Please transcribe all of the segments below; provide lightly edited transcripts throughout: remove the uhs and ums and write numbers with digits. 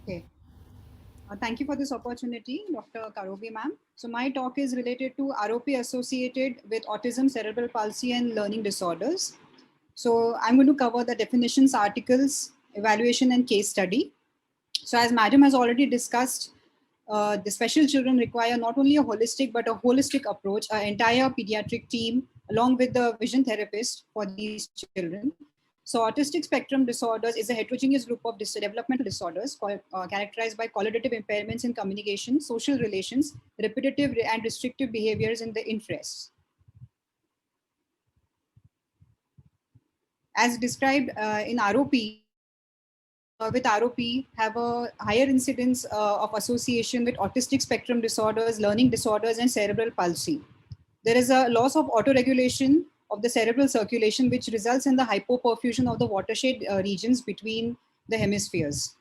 Okay. Thank you for this opportunity, Dr. Karobi ma'am. So my talk is related to ROP associated with autism, cerebral palsy, and learning disorders. So I'm going to cover the definitions, articles, evaluation, and case study. So as Madam has already discussed, the special children require not only a holistic but a holistic approach, an entire pediatric team along with the vision therapist for these children. So autistic spectrum disorders is a heterogeneous group of developmental disorders characterized by qualitative impairments in communication, social relations, repetitive and restrictive behaviors in the interests. As described in ROP, with ROP have a higher incidence of association with autistic spectrum disorders, learning disorders, and cerebral palsy. There is a loss of autoregulation of the cerebral circulation, which results in the hypoperfusion of the watershed regions between the hemispheres.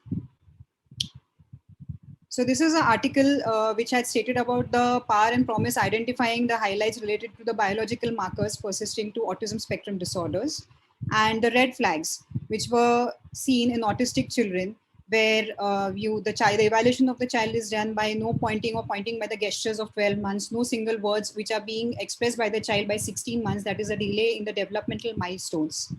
So this is an article which had stated about the power and promise identifying the highlights related to the biological markers persisting to autism spectrum disorders and the red flags which were seen in autistic children where the evaluation of the child is done by no pointing or pointing by the gestures of 12 months, no single words which are being expressed by the child by 16 months, that is a delay in the developmental milestones.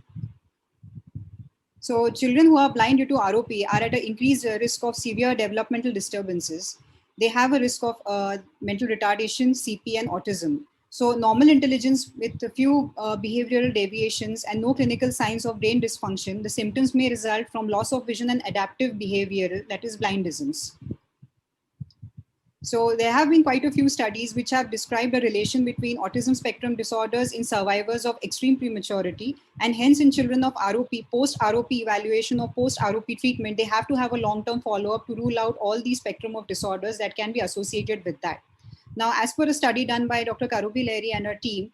So children who are blind due to ROP are at an increased risk of severe developmental disturbances. They have a risk of mental retardation, CP, and autism. So normal intelligence with a few behavioral deviations and no clinical signs of brain dysfunction, the symptoms may result from loss of vision and adaptive behavior, that is blindisms. So there have been quite a few studies which have described a relation between autism spectrum disorders in survivors of extreme prematurity, and hence in children of ROP, post-ROP evaluation or post-ROP treatment, they have to have a long-term follow-up to rule out all the spectrum of disorders that can be associated with that. Now, as per a study done by Dr. Karubi Leri and her team,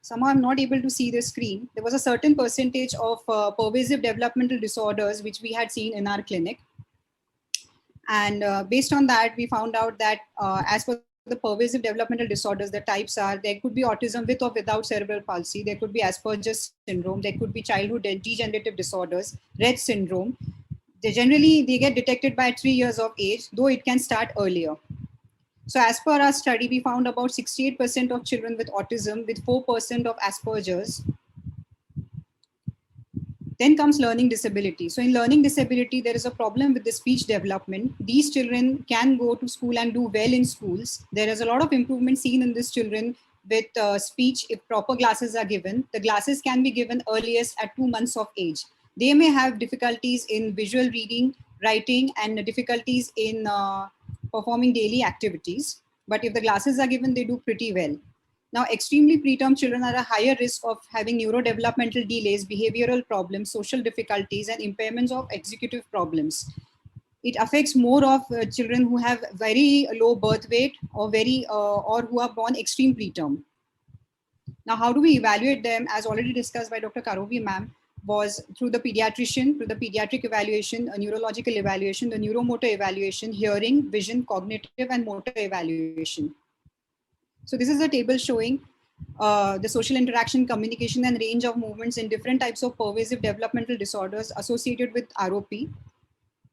somehow I'm not able to see the screen. There was a certain percentage of pervasive developmental disorders which we had seen in our clinic. And based on that, we found out that as per the pervasive developmental disorders, the types are, there could be autism with or without cerebral palsy, there could be Asperger's syndrome, there could be childhood degenerative disorders, Rett syndrome. They get detected by 3 years of age, though it can start earlier. So as per our study, we found about 68% of children with autism with 4% of Asperger's. Then comes learning disability. So in learning disability, there is a problem with the speech development. These children can go to school and do well in schools. There is a lot of improvement seen in these children with speech if proper glasses are given. The glasses can be given earliest at 2 months of age. They may have difficulties in visual reading, writing, and difficulties in performing daily activities. But if the glasses are given, they do pretty well. Now, extremely preterm children are a higher risk of having neurodevelopmental delays, behavioral problems, social difficulties, and impairments of executive problems. It affects more of children who have very low birth weight or who are born extreme preterm. Now, how do we evaluate them? As already discussed by Dr. Karovi ma'am, was through the pediatrician, through the pediatric evaluation, a neurological evaluation, the neuromotor evaluation, hearing, vision, cognitive, and motor evaluation. So this is a table showing the social interaction, communication, and range of movements in different types of pervasive developmental disorders associated with ROP,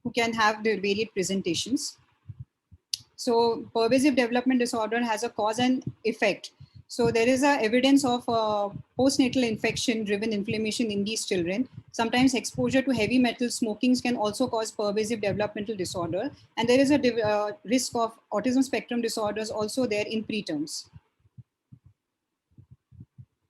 who can have their varied presentations. So pervasive development disorder has a cause and effect. So there is a evidence of postnatal infection driven inflammation in these children. Sometimes exposure to heavy metal smoking can also cause pervasive developmental disorder. And there is a risk of autism spectrum disorders also there in preterms.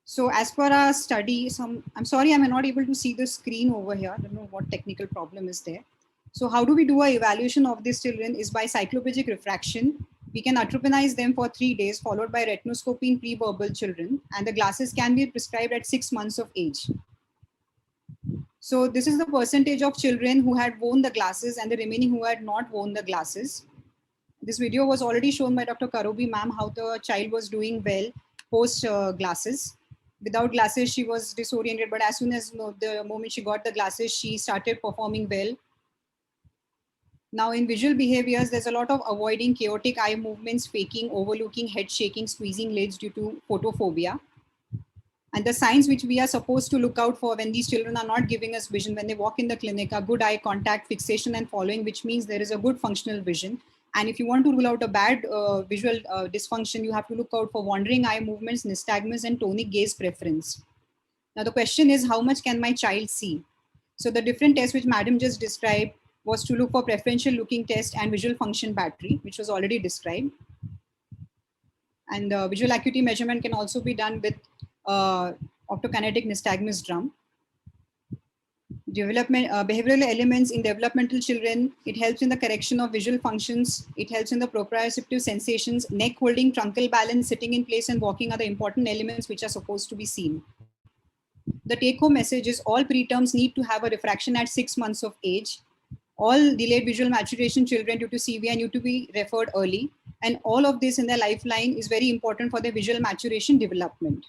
So as per our study, I'm sorry, I'm not able to see the screen over here. I don't know what technical problem is there. So how do we do an evaluation of these children is by cycloplegic refraction. We can atropinize them for 3 days, followed by retinoscopy in pre-verbal children. And the glasses can be prescribed at 6 months of age. So this is the percentage of children who had worn the glasses and the remaining who had not worn the glasses. This video was already shown by Dr. Karobi ma'am, how the child was doing well post glasses. Without glasses, she was disoriented, but as soon as the moment she got the glasses, she started performing well. Now in visual behaviors, there's a lot of avoiding chaotic eye movements, faking, overlooking, head shaking, squeezing lids due to photophobia. And the signs which we are supposed to look out for when these children are not giving us vision, when they walk in the clinic, are good eye contact, fixation and following, which means there is a good functional vision. And if you want to rule out a bad visual dysfunction, you have to look out for wandering eye movements, nystagmus, and tonic gaze preference. Now the question is, how much can my child see? So the different tests which Madam just described was to look for preferential looking test and visual function battery, which was already described. And visual acuity measurement can also be done with optokinetic nystagmus drum. Behavioral elements in developmental children, it helps in the correction of visual functions. It helps in the proprioceptive sensations. Neck holding, truncal balance, sitting in place and walking are the important elements which are supposed to be seen. The take-home message is all preterms need to have a refraction at 6 months of age. All delayed visual maturation children due to CVI need to be referred early. And all of this in their lifeline is very important for their visual maturation development.